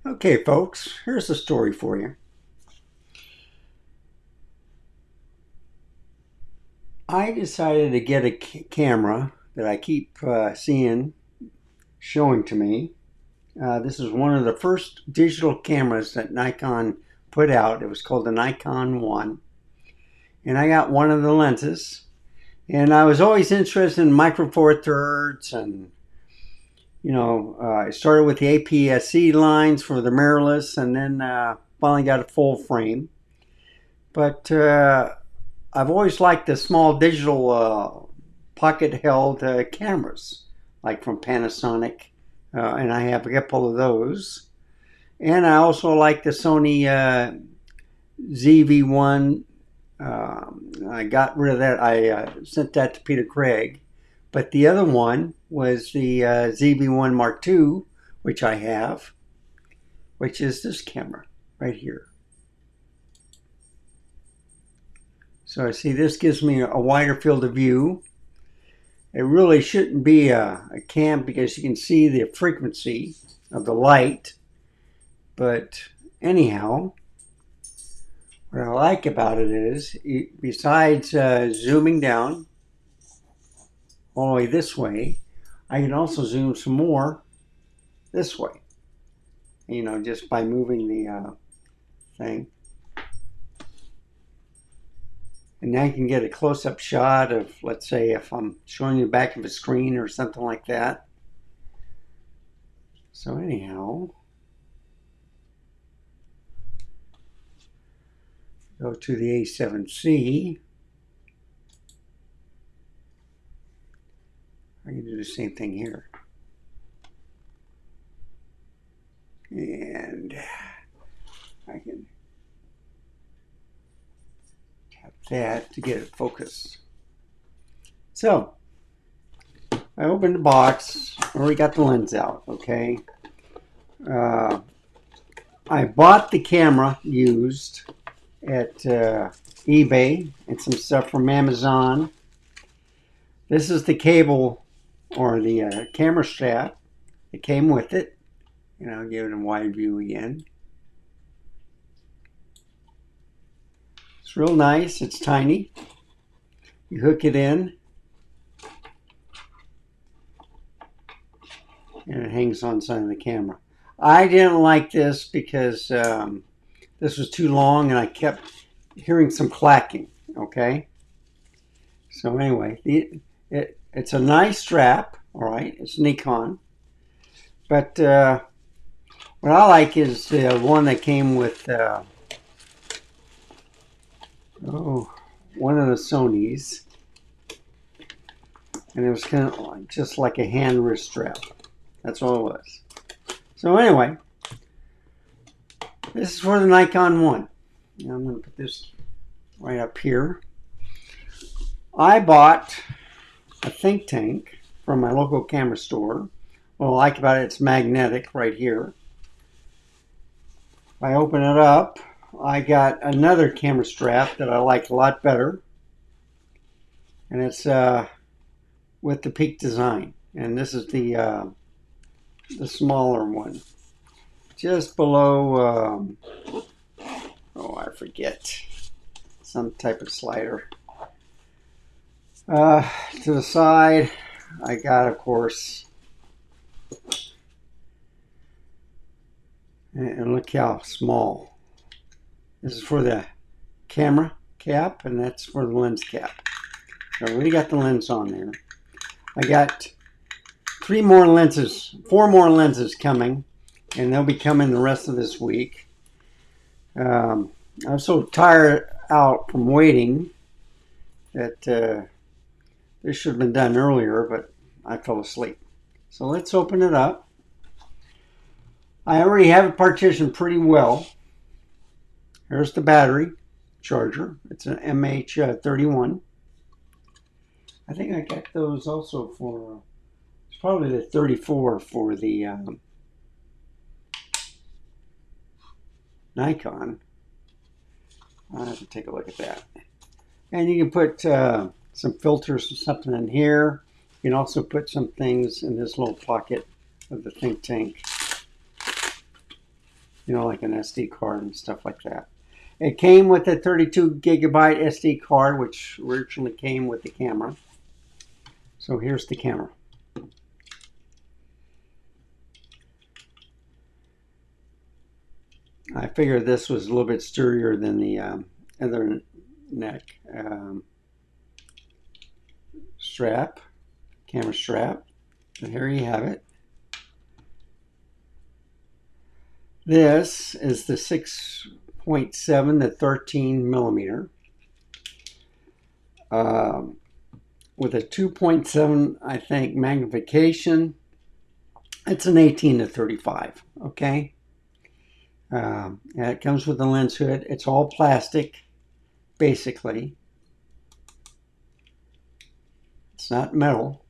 Okay, folks, here's a story for you. I decided to get a camera that I keep seeing showing to me. This is one of the first digital cameras that Nikon put out. It was called the Nikon 1. And I got one of the lenses. And I was always interested in micro four thirds and I started with the APS-C lines for the mirrorless and then finally got a full frame. But I've always liked the small digital pocket-held cameras, like from Panasonic, and I have a couple of those. And I also like the Sony ZV-1. I got rid of that. I sent that to Peter Craig. But the other one was the ZV-1 Mark II, which I have, which is this camera right here. So I see this gives me a wider field of view. It really shouldn't be a cam because you can see the frequency of the light. But anyhow, what I like about it is, besides zooming down all the way this way, I can also zoom some more this way. Just by moving the thing. And now you can get a close-up shot of, let's say, if I'm showing you the back of a screen or something like that. So anyhow, go to the A7C. I can do the same thing here. And I can that to get it focused. So I opened the box. Already got the lens out. Okay. I bought the camera used at eBay and some stuff from Amazon. This is the cable or the camera strap that came with it. Give it a wide view again. It's real nice. It's tiny. You hook it in and it hangs on the side of the camera. I didn't like this because this was too long and I kept hearing some clacking. Okay. So anyway, it's a nice strap. All right. It's Nikon. But what I like is the one that came with one of the Sonys, and it was kind of just like a hand wrist strap. That's all it was. So anyway, this is for the Nikon 1. Now I'm going to put this right up here. I bought a think tank from my local camera store. What I like about it, it's magnetic right here. If I open it up, I got another camera strap that I like a lot better, and it's with the Peak design, and this is the smaller one, just below. I forget, some type of slider. To the side, I got, of course, and look how small. This is for the camera cap, and that's for the lens cap. So I already got the lens on there. I got 4 more lenses coming, and they'll be coming the rest of this week. I'm so tired out from waiting that this should have been done earlier, but I fell asleep. So let's open it up. I already have it partitioned pretty well. Here's the battery charger. It's an MH31. I think I got those also for, it's probably the 34 for the Nikon. I'll have to take a look at that. And you can put some filters or something in here. You can also put some things in this little pocket of the think tank. you know, like an SD card and stuff like that. It came with a 32 gigabyte SD card, which originally came with the camera. So here's the camera. I figured this was a little bit sturdier than the other neck strap, camera strap. And here you have it. This is the 6.7 to 13 millimeter with a 2.7, I think, magnification. It's an 18 to 35, okay? It comes with a lens hood. It's all plastic, basically. It's not metal.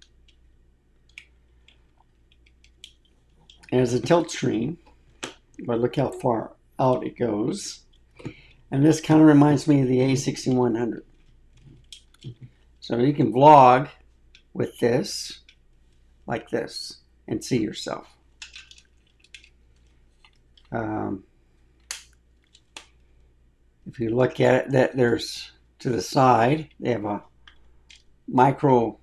It has a tilt screen, but look how far out it goes. And this kind of reminds me of the A6100. So you can vlog with this, like this, and see yourself. If you look at it, that there's to the side, they have a micro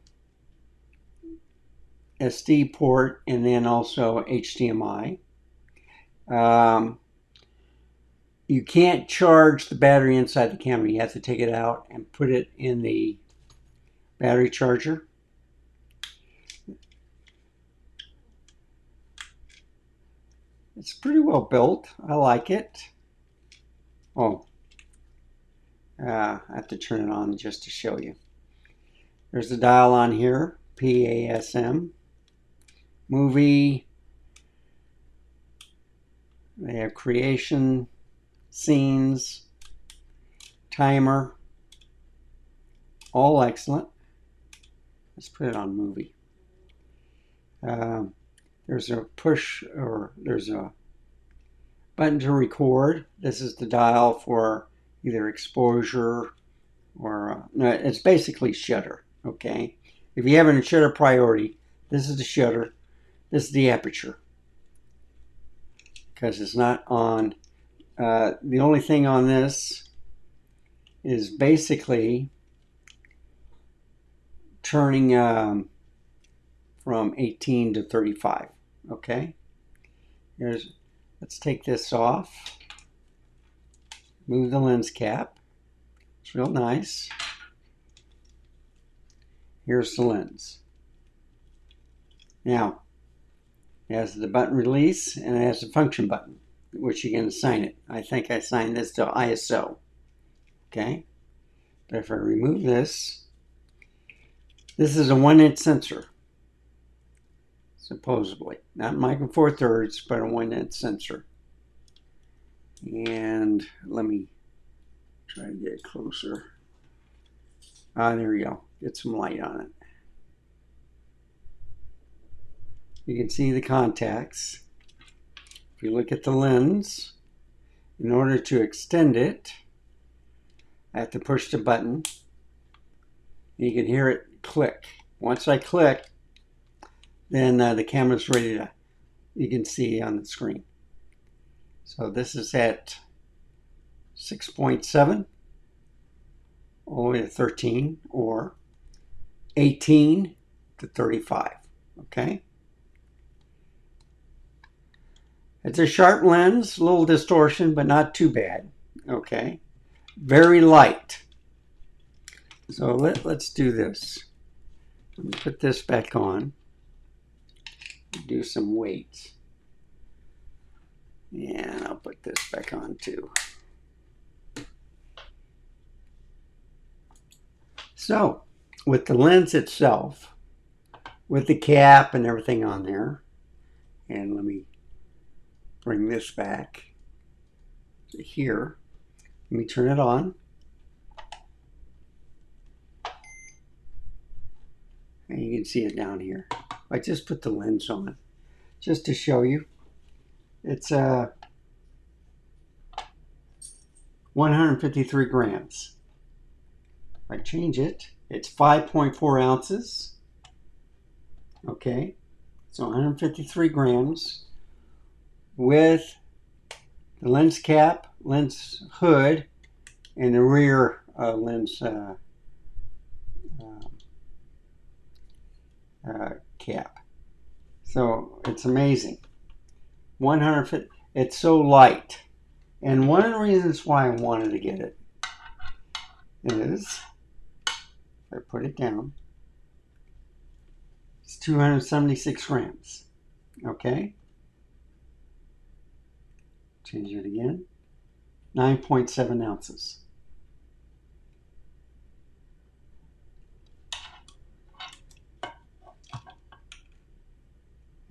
SD port and then also HDMI. You can't charge the battery inside the camera. You have to take it out and put it in the battery charger. It's pretty well built. I like it. Oh, I have to turn it on just to show you. There's the dial on here, PASM, movie. They have creation, scenes, timer, all excellent. Let's put it on movie. There's a push, or there's a button to record. This is the dial for either exposure or, no, it's basically shutter, okay? If you have a shutter priority, this is the shutter, this is the aperture. Because it's not on, the only thing on this is basically turning from 18 to 35, okay? Let's take this off, move the lens cap. It's real nice. Here's the lens. Now, it has the button release and it has a function button, which you can assign it. I think I assigned this to ISO. Okay? But if I remove this, this is a 1-inch sensor. Supposedly. Not micro four thirds, but a 1-inch sensor. And let me try to get closer. There we go. Get some light on it. You can see the contacts. If you look at the lens, in order to extend it, I have to push the button. You can hear it click. Once I click, then the camera's ready to, you can see on the screen. So this is at 6.7 all the way to 13, or 18 to 35, okay? It's a sharp lens, a little distortion, but not too bad, okay? Very light. So let's do this. Let me put this back on. Do some weights. And I'll put this back on too. So, with the lens itself, with the cap and everything on there, and let me bring this back to here. Let me turn it on. And you can see it down here. I just put the lens on just to show you. It's 153 grams. If I change it, it's 5.4 ounces. Okay, so 153 grams with the lens cap, lens hood, and the rear lens cap. So it's amazing. 150. It's so light. And one of the reasons why I wanted to get it is, if I put it down, it's 276 grams. Okay? Change it again. 9.7 ounces.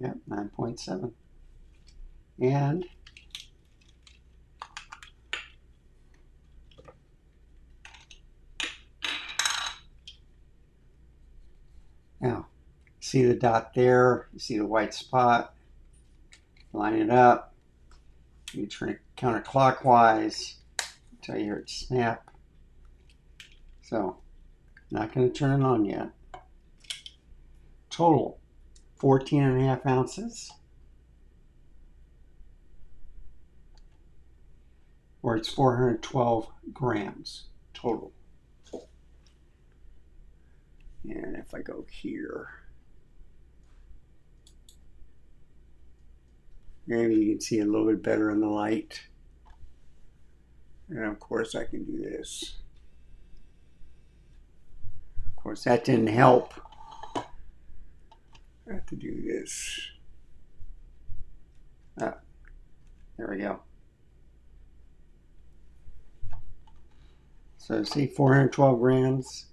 Yep, 9.7. And now, see the dot there, you see the white spot, line it up, you turn it counterclockwise until you hear it snap. So, not going to turn it on yet. Total, 14.5 ounces. Or it's 412 grams total. And if I go here, maybe you can see a little bit better in the light. And of course I can do this. Of course that didn't help. I have to do this. Ah, there we go. So see, 412 grams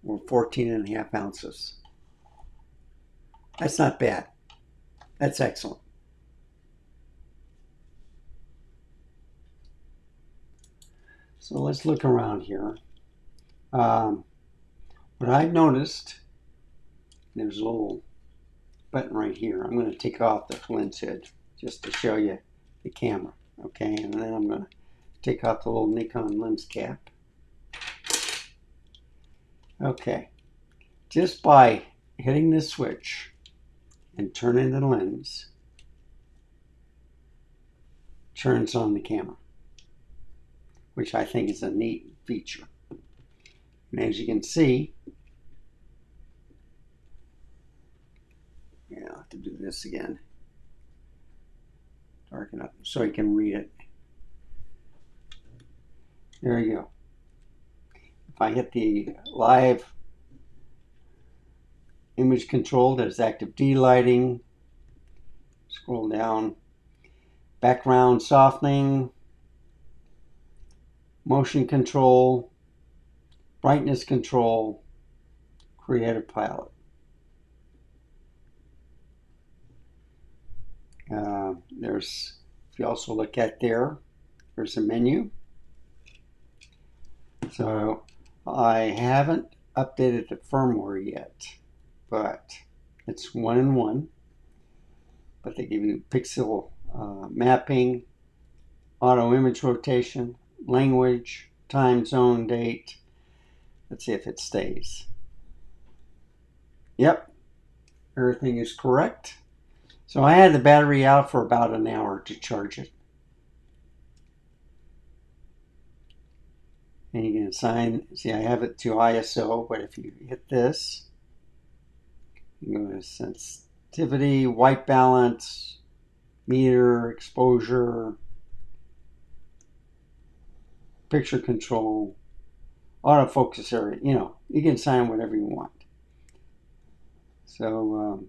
or 14.5 ounces. That's not bad. That's excellent. So let's look around here. What I've noticed, there's a little button right here. I'm going to take off the lens head just to show you the camera. Okay, and then I'm going to take off the little Nikon lens cap. Okay, just by hitting this switch and turning the lens, turns on the camera, which I think is a neat feature. And as you can see, I'll have to do this again, darken up so you can read it. There you go. If I hit the live image control, there's active D-lighting. Scroll down. Background softening. Motion control. Brightness control. Creative palette. There's, if you also look at there's a menu. So I haven't updated the firmware yet, but it's 1-in-1. But they give you pixel mapping, auto image rotation, language, time zone, date. Let's see if it stays. Yep, everything is correct. So I had the battery out for about an hour to charge it. And you can assign, see I have it to ISO, but if you hit this, you go to sensitivity, white balance, meter, exposure, picture control, autofocus area, you can assign whatever you want. So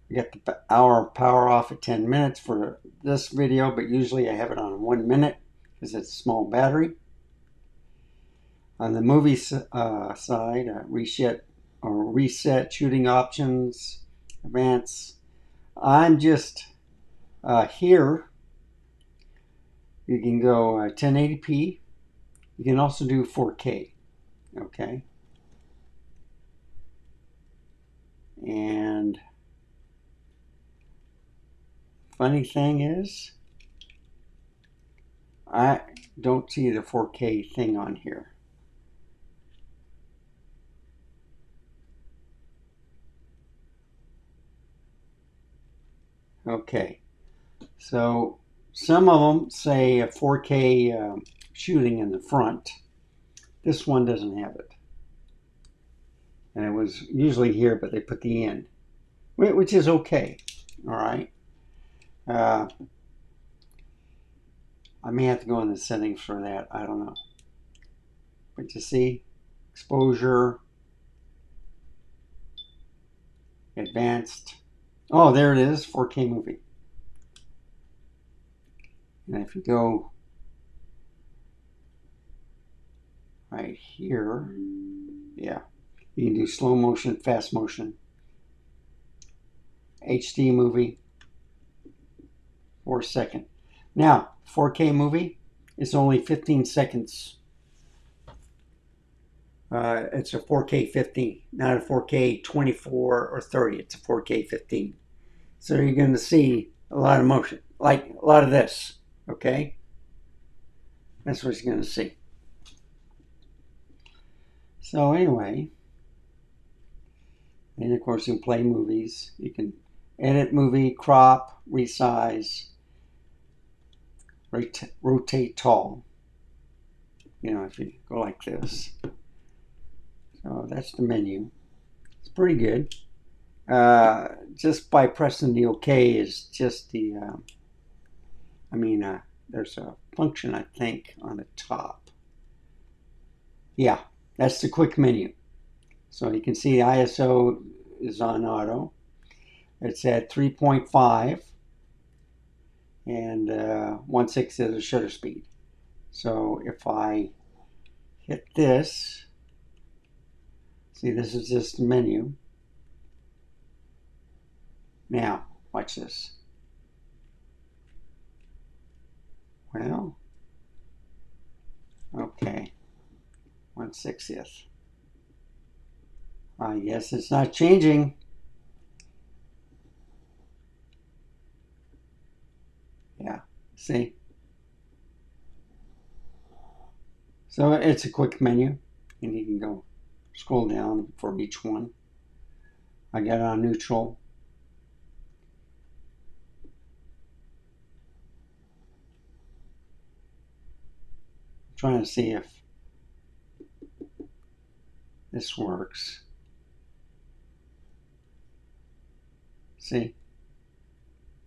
we got the hour power off at 10 minutes for this video, but usually I have it on 1 minute because it's a small battery. On the movie side, reset shooting options, advance. I'm just here. You can go 1080p. You can also do 4K. Okay. And funny thing is, I don't see the 4K thing on here. Okay, So some of them say a 4K shooting in the front. This one doesn't have it. And it was usually here, but they put the in, which is okay. All right. I may have to go in the settings for that. I don't know. But you see, exposure, advanced. Oh, there it is, 4K movie. And if you go right here, yeah, you can do slow motion, fast motion, HD movie, 4 second. Now, 4K movie is only 15 seconds. It's a 4K 15, not a 4K 24 or 30. It's a 4K 15. So you're going to see a lot of motion, like a lot of this, okay? That's what you're going to see. So anyway, and of course you can play movies. You can edit movie, crop, resize, rotate tall. You know, if you go like this. So that's the menu. It's pretty good. Just by pressing the OK is just the, there's a function, I think, on the top. Yeah, that's the quick menu. So you can see ISO is on auto. It's at 3.5 and 1/6 is the shutter speed. So if I hit this, see, this is just the menu. Now, watch this. Well, okay, 1/60th. I guess it's not changing. Yeah, see? So it's a quick menu, and you can go scroll down for each one. I got it on neutral. I'm trying to see if this works. See?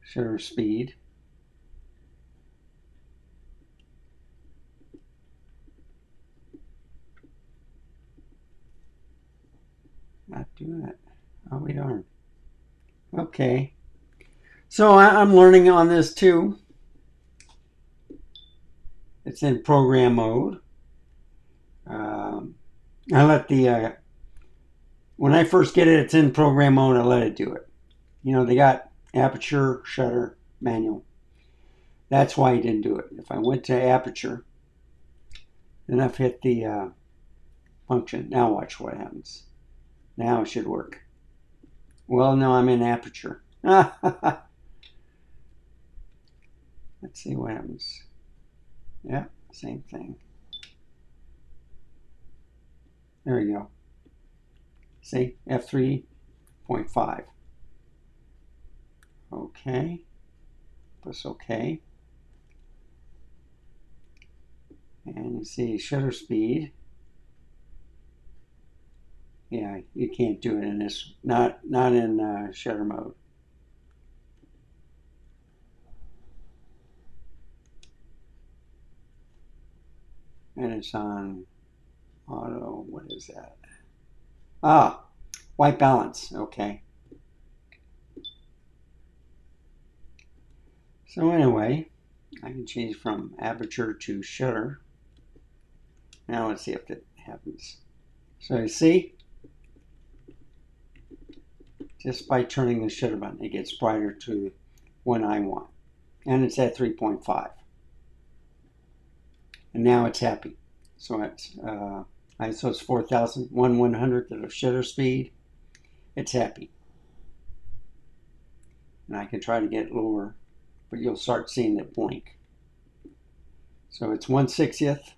Shutter speed. Not doing it. Oh, we darn. Okay. So I'm learning on this too. It's in program mode. I let the, when I first get it, it's in program mode, I let it do it. You know, they got aperture, shutter, manual. That's why I didn't do it. If I went to aperture, then I've hit the function. Now watch what happens. Now it should work. Well, no, I'm in aperture. Let's see what happens. Yeah, same thing. There we go. See, f3.5. Okay. Press OK. And you see shutter speed. Yeah, you can't do it in this, not in shutter mode. And it's on auto. What is that? Ah, white balance. Okay. So anyway, I can change from aperture to shutter. Now let's see if that happens. So you see, just by turning the shutter button, it gets brighter to one I want. And it's at 3.5. And now it's happy. So it's ISO is 4,000, 1/100th of shutter speed. It's happy. And I can try to get it lower, but you'll start seeing it blink. So it's 1/60th,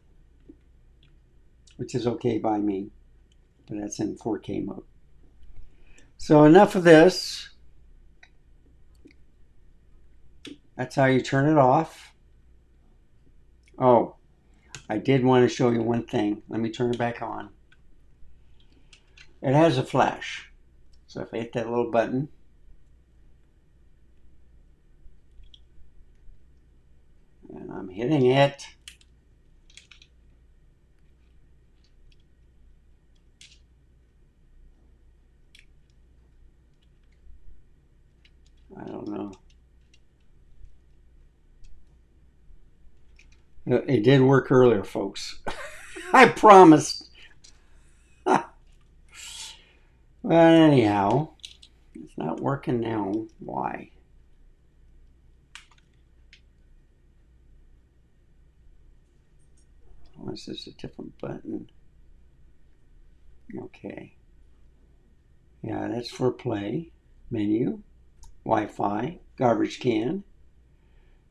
which is okay by me, but that's in 4K mode. So enough of this. that's how you turn it off. Oh, I did want to show you one thing. Let me turn it back on. It has a flash. So if I hit that little button, and I'm hitting it, I don't know. It did work earlier, folks. I promised. But anyhow, it's not working now. Why? Unless it's a different button. Okay. Yeah, that's for play, menu, Wi-Fi, garbage can.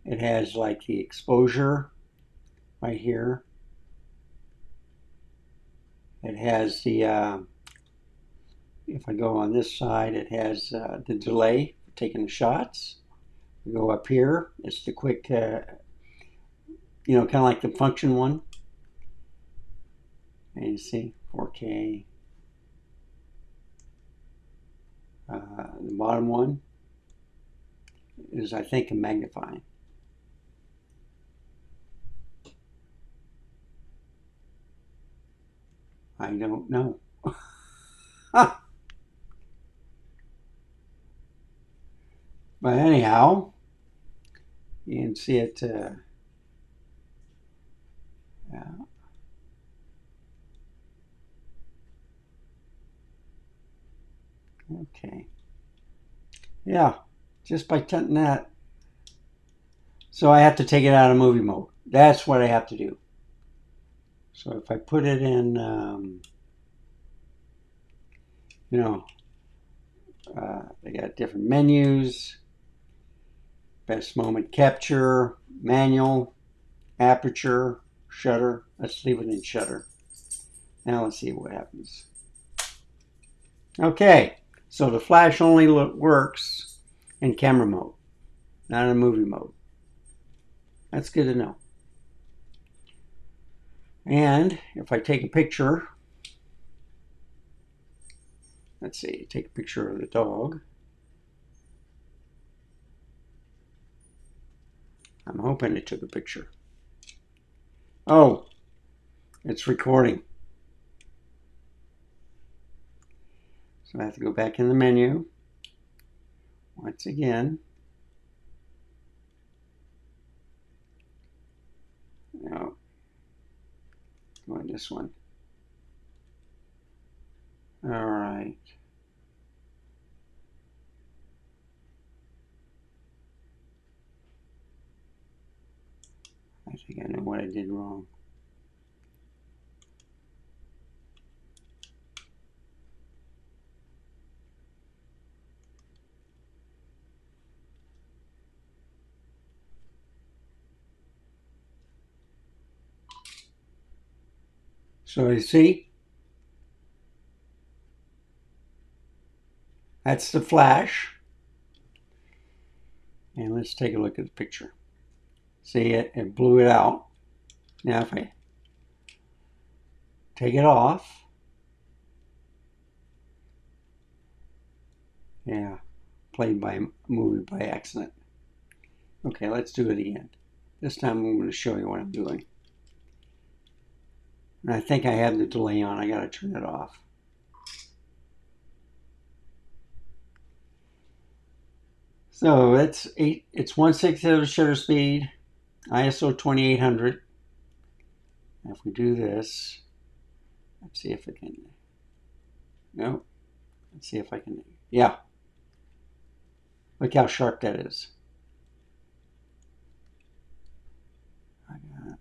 It has like the exposure right here. It has the, if I go on this side, it has the delay for taking the shots. We go up here, it's the quick, kind of like the function one. And you see 4K. The bottom one is, I think, a magnifying. I don't know. But anyhow, you can see it. Yeah. Okay. Yeah, just by touching that. So I have to take it out of movie mode. That's what I have to do. So if I put it in, they got different menus, best moment capture, manual, aperture, shutter. Let's leave it in shutter. Now let's see what happens. Okay, so the flash only works in camera mode, not in movie mode. That's good to know. And if I take a picture, let's see, take a picture of the dog. I'm hoping it took a picture. Oh, it's recording. So I have to go back in the menu once again. No, go on this one. All right. I think I know what I did wrong. So you see, that's the flash. And let's take a look at the picture. See, it blew it out. Now if I take it off, yeah, played by a movie by accident. Okay, let's do it again. This time I'm going to show you what I'm doing. And I think I have the delay on. I got to turn it off. So it's 1/6 of the shutter speed, ISO 2800. If we do this, let's see if I can. No, let's see if I can. Yeah, look how sharp that is. I got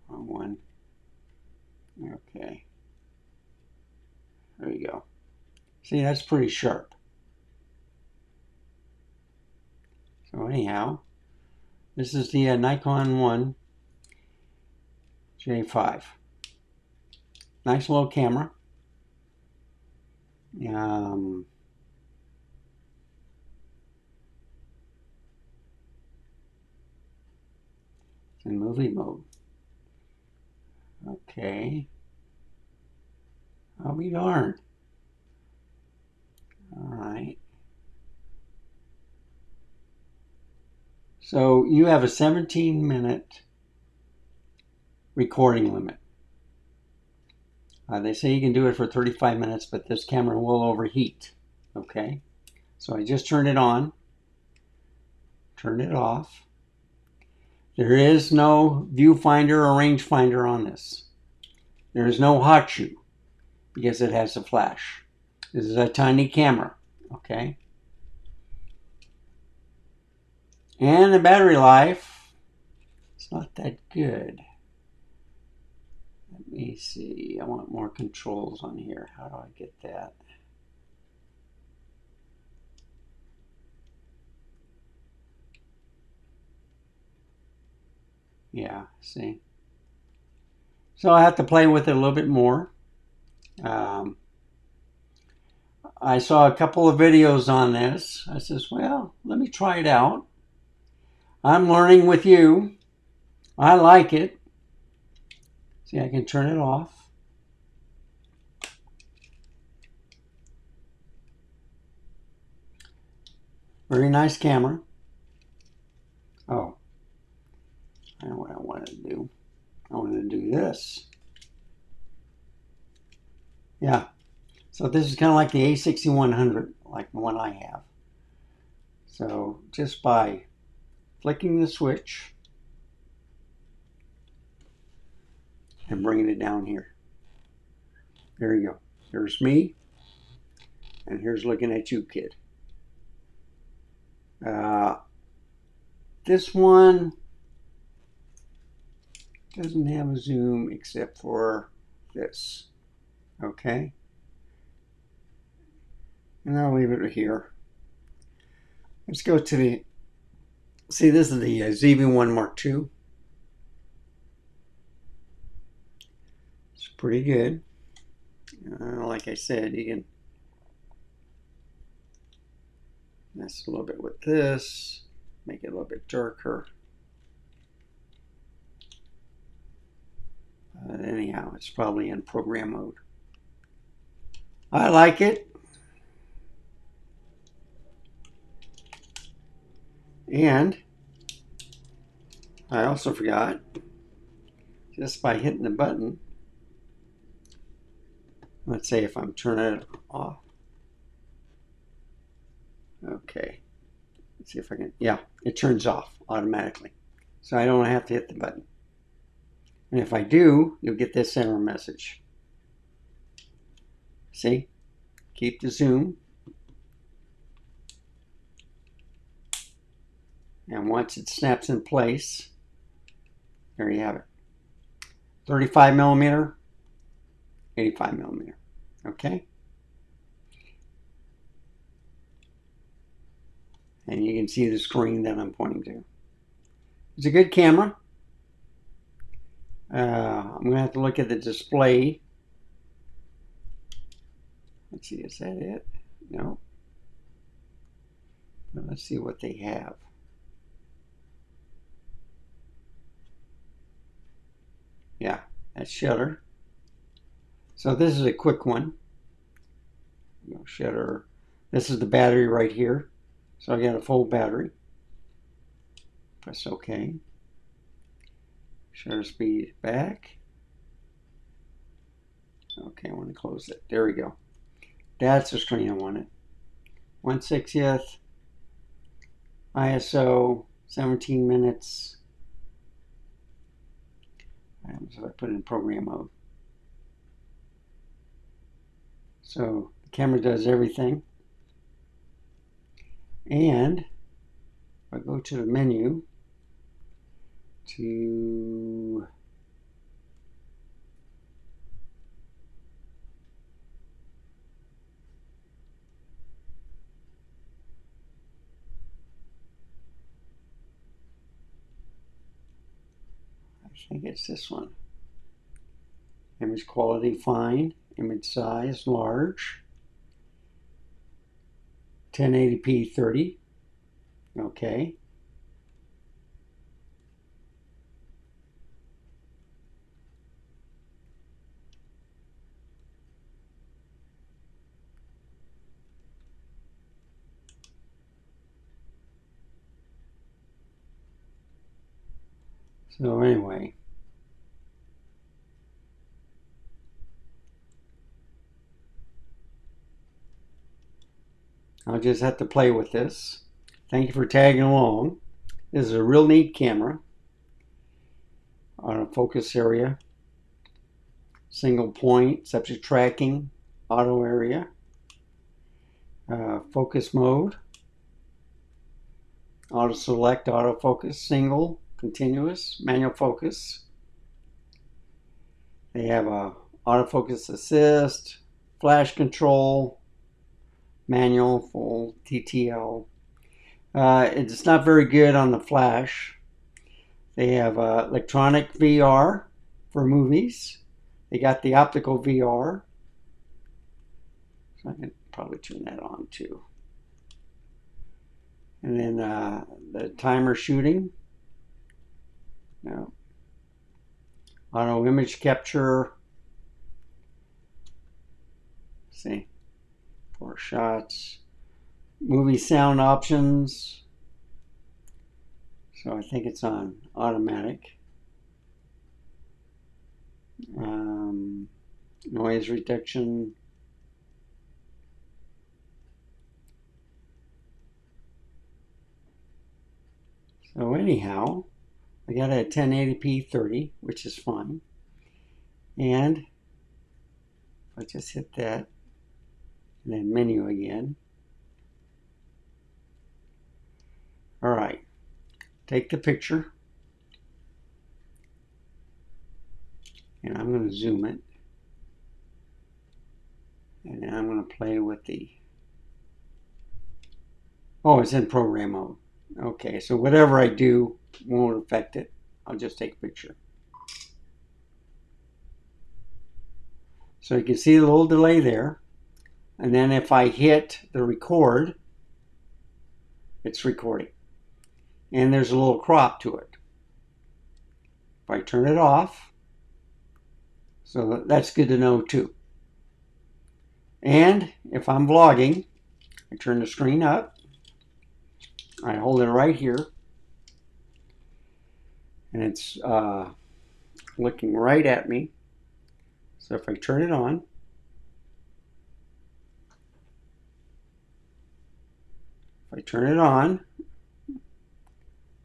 wrong one. Okay, there we go. See, that's pretty sharp. So anyhow, this is the Nikon 1 J5. Nice little camera. in movie mode. Okay. I'll be darned. All right. So you have a 17-minute recording limit. They say you can do it for 35 minutes, but this camera will overheat. Okay. So I just turned it on. Turn it off. There is no viewfinder or rangefinder on this. There is no hot shoe because it has a flash. This is a tiny camera, okay? And the battery life, it's not that good. Let me see, I want more controls on here. How do I get that? Yeah, see? So I have to play with it a little bit more. I saw a couple of videos on this. I says, well, let me try it out. I'm learning with you. I like it. See, I can turn it off. Very nice camera. Oh, I know what I wanted to do. I wanted to do this. Yeah. So this is kind of like the A6100, like the one I have. So just by flicking the switch and bringing it down here. There you go. There's me. And here's looking at you, kid. This one doesn't have a zoom except for this. Okay. And I'll leave it here. Let's go to the, see, this is the ZV-1 Mark II. It's pretty good. Like I said, you can mess a little bit with this, make it a little bit darker. Anyhow, it's probably in program mode. I like it. And I also forgot, just by hitting the button, let's say if I'm turning it off. Okay. Let's see if I can, yeah, it turns off automatically. So I don't have to hit the button. And if I do, you'll get this error message. See? Keep the zoom. And once it snaps in place, there you have it. 35 millimeter, 85 millimeter. Okay? And you can see the screen that I'm pointing to. It's a good camera. I'm going to have to look at the display. Let's see, is that it? No. But let's see what they have. Yeah, that's shutter. So this is a quick one. Shutter. This is the battery right here. So I got a full battery. Press OK. Shutter speed back. Okay, I want to close it. There we go. That's the screen I wanted. 1/60th. ISO. 17 minutes. So I put it in program mode. So the camera does everything. And if I go to the menu to I think it's this one. Image quality fine, image size large, 1080p 30. Okay. So anyway, I'll just have to play with this. Thank you for tagging along. This is a real neat camera. Autofocus area, single point, subject tracking, auto area, focus mode, auto select, autofocus, single, continuous, manual focus. They have a autofocus assist, flash control, manual, full, TTL. It's not very good on the flash. They have electronic VR for movies. They got the optical VR. So I can probably turn that on too. And then the timer shooting. No. Auto image capture. Let's see. 4 shots. Movie sound options. So I think it's on automatic. Noise reduction. So anyhow, I got it at 1080p 30, which is fine. And if I just hit that, and then menu again. All right, take the picture. And I'm going to zoom it. And then I'm going to play with the... Oh, it's in program mode. Okay, so whatever I do won't affect it. I'll just take a picture. So you can see the little delay there. And then if I hit the record, it's recording. And there's a little crop to it. If I turn it off, so that's good to know too. And if I'm vlogging, I turn the screen up. I hold it right here. And it's looking right at me. So if I turn it on,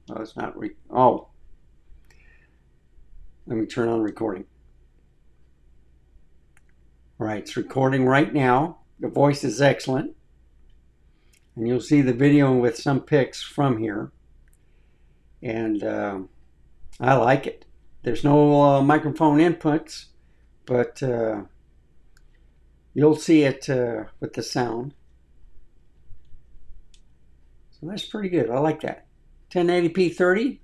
oh, it's not let me turn on recording. All right, it's recording right now. The voice is excellent. And you'll see the video with some pics from here. And I like it. There's no microphone inputs, but you'll see it with the sound. So that's pretty good. I like that. 1080p 30.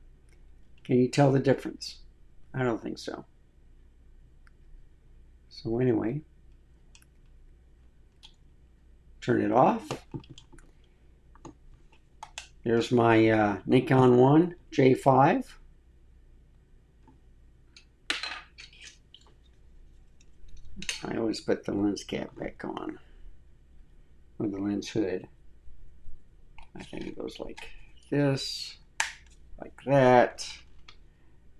Can you tell the difference? I don't think so. So anyway, turn it off. There's my Nikon 1 J5. I always put the lens cap back on, or the lens hood. I think it goes like this, like that,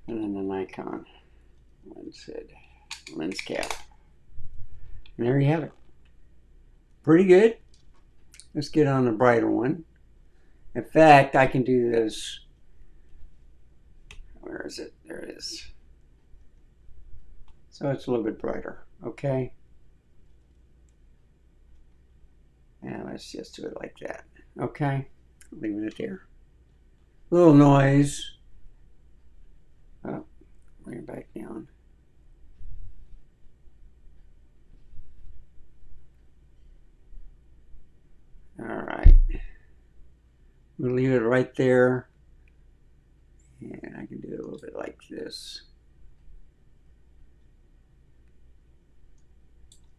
and then the Nikon lens hood, lens cap. And there you have it. Pretty good. Let's get on the brighter one. In fact, I can do this. Where is it? There it is. So it's a little bit brighter. Okay. And let's just do it like that. Okay. Leaving it there. A little noise. Oh, bring it back down. All right. We'll leave it right there. And I can do it a little bit like this.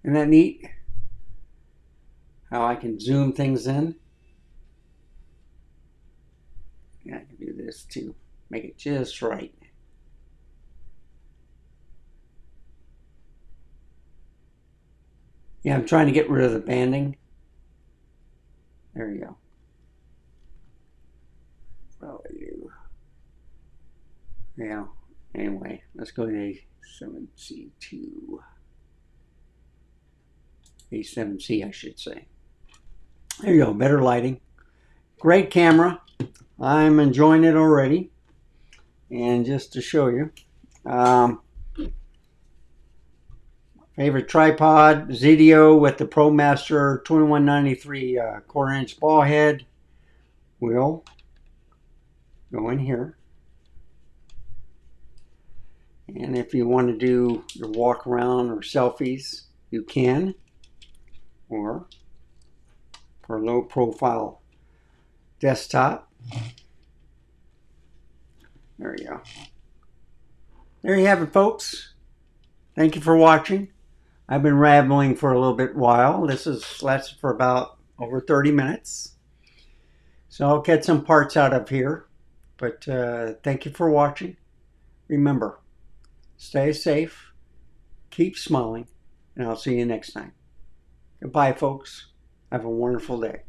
Isn't that neat? How I can zoom things in. Yeah, I can do this too. Make it just right. Yeah, I'm trying to get rid of the banding. There you go. Probably do. Yeah, Anyway, let's go to A7C2. A7C, I should say. There you go, better lighting. Great camera. I'm enjoying it already. And just to show you, favorite tripod, Zedio with the ProMaster 2193 quarter-inch ball head. Will go in here. And if you want to do your walk around or selfies, you can. Or for a low profile desktop. There you go. There you have it, folks. Thank you for watching. I've been rambling for a little bit while. This has lasted for about over 30 minutes. So I'll get some parts out of here. But thank you for watching. Remember, stay safe, keep smiling, and I'll see you next time. Goodbye, folks. Have a wonderful day.